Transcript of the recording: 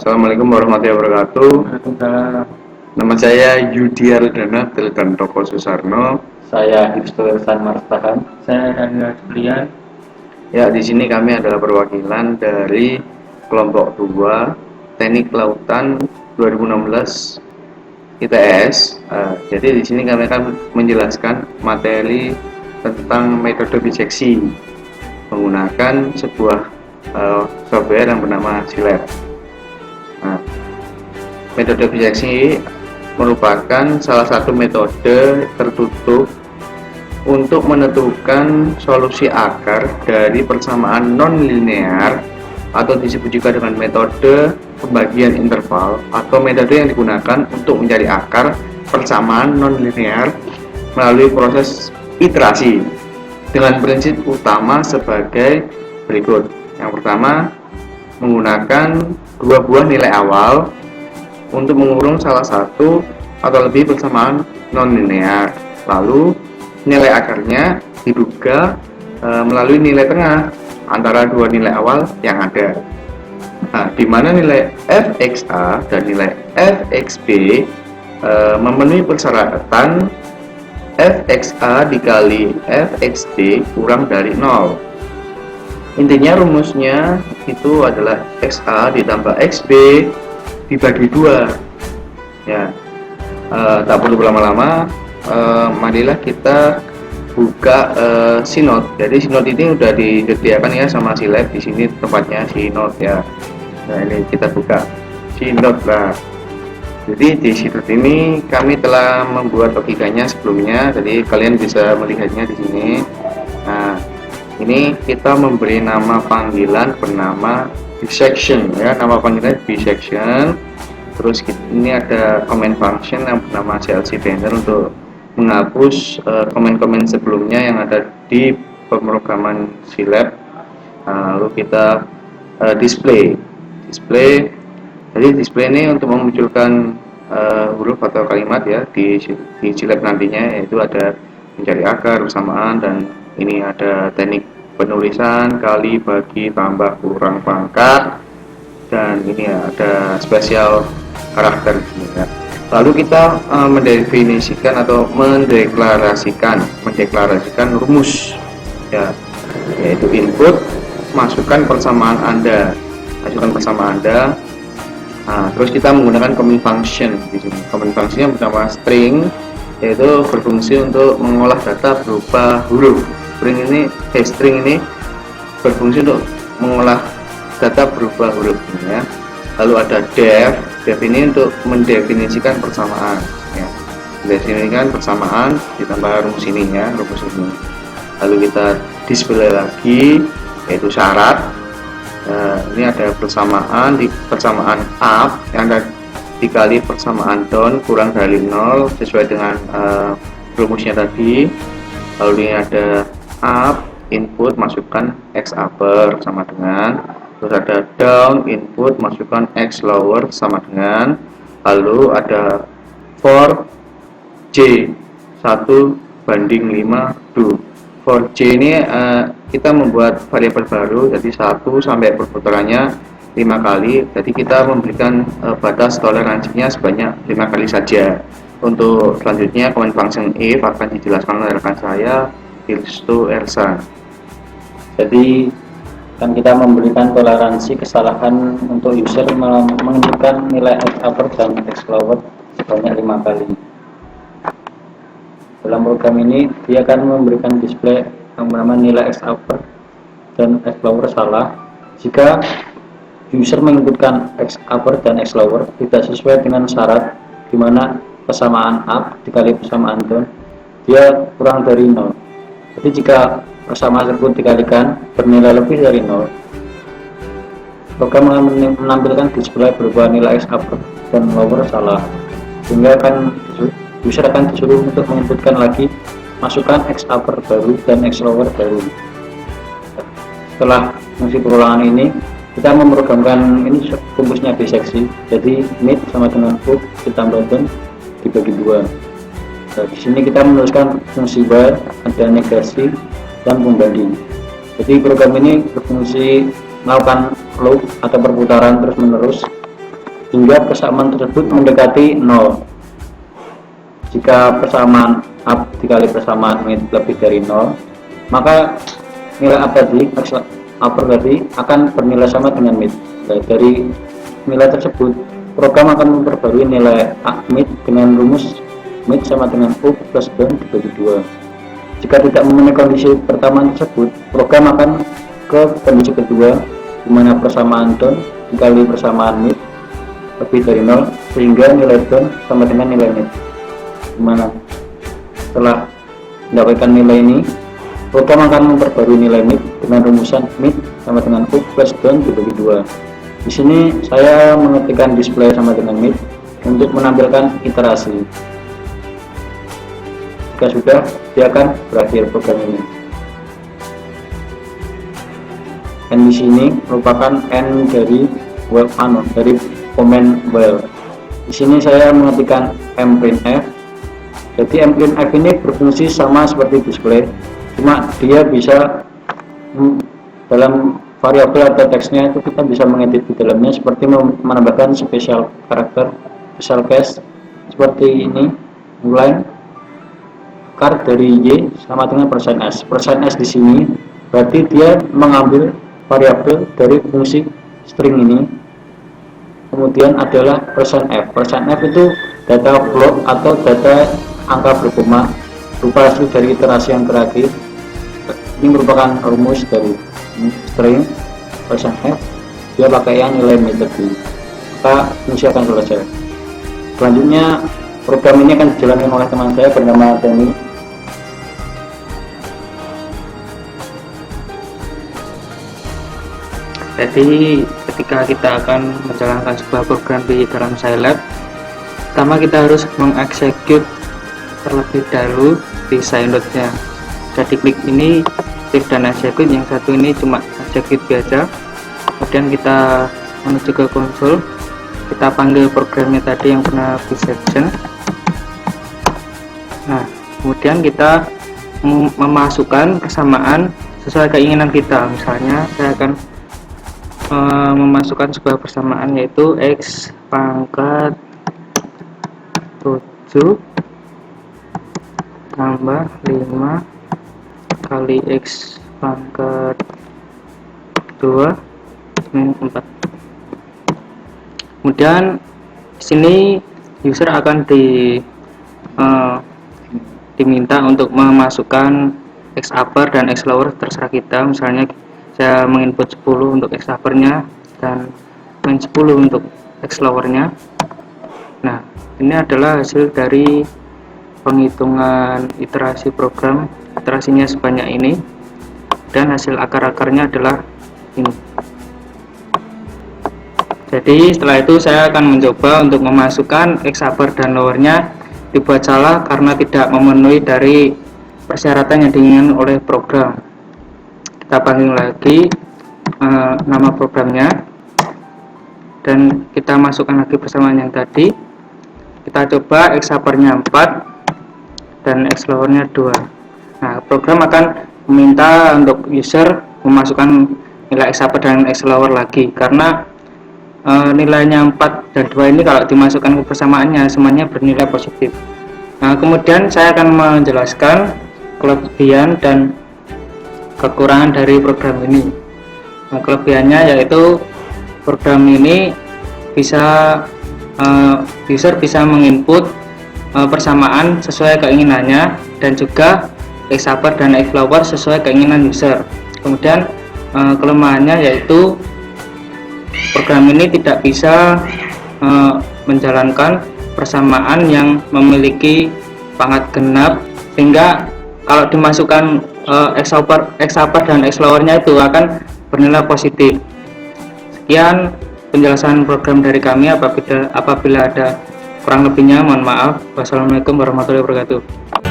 Assalamualaikum warahmatullahi wabarakatuh. Waalaikumsalam. Nama saya Yudi Ardana, Teledan Toko Susarno. Saya Hifzul Ihsan Martahan. Saya Daniel Julian. Ya, di sini kami adalah perwakilan dari kelompok 2 Teknik Kelautan 2016 ITS. Jadi di sini kami akan menjelaskan materi tentang metode biseksi menggunakan sebuah software yang bernama SILAB. Metode biseksi merupakan salah satu metode tertutup untuk menentukan solusi akar dari persamaan non-linear atau disebut juga dengan metode pembagian interval atau metode yang digunakan untuk mencari akar persamaan non-linear melalui proses iterasi dengan prinsip utama sebagai berikut. Yang pertama, menggunakan dua buah nilai awal untuk mengurung salah satu atau lebih persamaan non-linear. Lalu nilai akarnya diduga melalui nilai tengah antara dua nilai awal yang ada. Di mana nilai fxa dan nilai fxb memenuhi persyaratan fxa dikali fxb kurang dari 0. Intinya rumusnya itu adalah xa ditambah xb dibagi 2 ya. Tak perlu berlama-lama, marilah kita buka Sinode. Jadi Sinode ini udah disediakan ya sama SILAB. Di sini tempatnya Sinode ya. Nah, ini kita buka Sinode lah. Jadi di Sinode ini kami telah membuat logikanya sebelumnya, jadi kalian bisa melihatnya di sini. Nah, ini kita memberi nama panggilan bernama bisection ya, nama panggilan bisection. Terus ini ada comment function yang bernama CLC banner untuk menghapus komen-komen sebelumnya yang ada di pemrograman SILAB. Lalu kita display. Jadi display ini untuk memunculkan huruf atau kalimat ya di SILAB nantinya, yaitu ada mencari akar, persamaan, dan ini ada teknik penulisan, kali, bagi, tambah, kurang, pangkat, dan ini ada spesial karakter ya. Lalu kita mendefinisikan atau mendeklarasikan rumus ya, yaitu input, masukkan persamaan Anda. Terus kita menggunakan comment function di sini. Comment function yang bernama string, yaitu berfungsi untuk mengolah data berupa huruf. String ini berfungsi untuk mengolah data berupa huruf ya. Lalu ada def ini untuk mendefinisikan persamaan ya. Mendefinisikan persamaan ditambah rumus ini ya, rumus ini. Lalu kita display lagi, yaitu syarat. Ini ada persamaan up yang ada dikali persamaan down kurang dari 0 sesuai dengan rumusnya tadi. Lalu ini ada up input, masukkan x upper sama dengan, terus ada down input, masukkan x lower sama dengan, lalu ada for j 1:5 do. For j ini kita membuat variabel baru, jadi 1 sampai perputarannya 5 kali. Jadi kita memberikan batas toleransinya sebanyak 5 kali saja. Untuk selanjutnya comment function if akan dijelaskan oleh rekan saya Hilsto Ersa. Jadi kan kita memberikan toleransi kesalahan untuk user menunjukkan nilai x upper dan x lower sebanyak 5 kali. Dalam program ini dia akan memberikan display yang bernama nilai x upper dan x lower salah jika user menginputkan x upper dan x lower tidak sesuai dengan syarat, di mana persamaan up dikali persamaan down dia kurang dari 0. Jadi jika persamaan tersebut dikalikan bernilai lebih dari 0, program akan menampilkan display berupa nilai x upper dan lower salah, sehingga user akan disuruh untuk menginputkan lagi, masukkan x upper baru dan x lower baru. Setelah fungsi perulangan ini, kita memprogramkan ini rumusnya biseksi. Jadi mid sama dengan put ditambah down dibagi 2. Nah, di sini kita menuliskan fungsi bar, ada negasi dan pembanding. Jadi program ini berfungsi melakukan loop atau perputaran terus menerus hingga persamaan tersebut mendekati 0. Jika persamaan up dikali persamaan mid lebih dari 0, maka nilai up tadi, X upper tadi akan bernilai sama dengan mid. Nah, dari nilai tersebut, program akan memperbarui nilai mid dengan rumus mid sama dengan U plus down dibagi 2. Jika tidak memenuhi kondisi pertama tersebut, program akan ke kondisi kedua, di mana persamaan down dikali persamaan mid lebih dari 0, sehingga nilai down sama dengan nilai mid. Dimana setelah mendapatkan nilai ini, program akan memperbarui nilai mid dengan rumusan mid sama dengan U plus down dibagi 2. Di sini saya mengetikkan display sama dengan mid untuk menampilkan iterasi. Jika sudah, dia akan berakhir program ini. N di sini merupakan N dari while dari komen while. Di sini saya mengetikkan mprintf. Jadi mprintf ini berfungsi sama seperti display, cuma dia bisa dalam variabel atau teksnya itu kita bisa mengedit di dalamnya, seperti menambahkan special karakter, special case seperti ini, mulai char dari y sama dengan %s. %s di sini berarti dia mengambil variabel dari fungsi string ini. Kemudian adalah %f. %f itu data float atau data angka berkoma berupa hasil dari iterasi yang terakhir. Ini merupakan rumus dari string %f. Dia pakai yang nilai mid tadi. Maka fungsi akan selesai. Selanjutnya program ini akan dijalankan oleh teman saya bernama Denny. Jadi ketika kita akan menjalankan sebuah program di dalam Scilab, pertama kita harus mengeksekut terlebih dahulu design node-nya. Jadi klik ini, save dan execute. Yang satu ini cuma execute biasa. Kemudian kita menuju ke konsol, kita panggil programnya tadi yang pernah section. Nah, kemudian kita memasukkan persamaan sesuai keinginan kita. Misalnya saya akan memasukkan sebuah persamaan, yaitu x pangkat 7 tambah 5 kali x pangkat 2 min 4. Kemudian sini user akan diminta untuk memasukkan x upper dan x lower, terserah kita. Misalnya saya menginput 10 untuk x upper-nya dan min 10 untuk x lower-nya. Nah, ini adalah hasil dari penghitungan iterasi program. Iterasinya sebanyak ini, dan hasil akar-akarnya adalah ini. Jadi setelah itu saya akan mencoba untuk memasukkan x upper dan lower-nya. Dibuat salah karena tidak memenuhi dari persyaratan yang diinginkan oleh program. Kita panggil lagi nama programnya dan kita masukkan lagi persamaan yang tadi. Kita coba x upper-nya 4 dan x lower-nya 2. Nah, program akan meminta untuk user memasukkan nilai x upper dan x lower lagi, karena nilainya 4 dan 2 ini kalau dimasukkan ke persamaannya semuanya bernilai positif. Nah, kemudian saya akan menjelaskan kelebihan dan kekurangan dari program ini. Nah, kelebihannya yaitu program ini bisa user bisa menginput persamaan sesuai keinginannya, dan juga x upper dan x lower sesuai keinginan user. Kemudian kelemahannya yaitu program ini tidak bisa menjalankan persamaan yang memiliki pangkat genap, sehingga kalau dimasukkan x upper dan x lower-nya itu akan bernilai positif. Sekian penjelasan program dari kami. Apabila ada kurang lebihnya mohon maaf. Wassalamualaikum warahmatullahi wabarakatuh.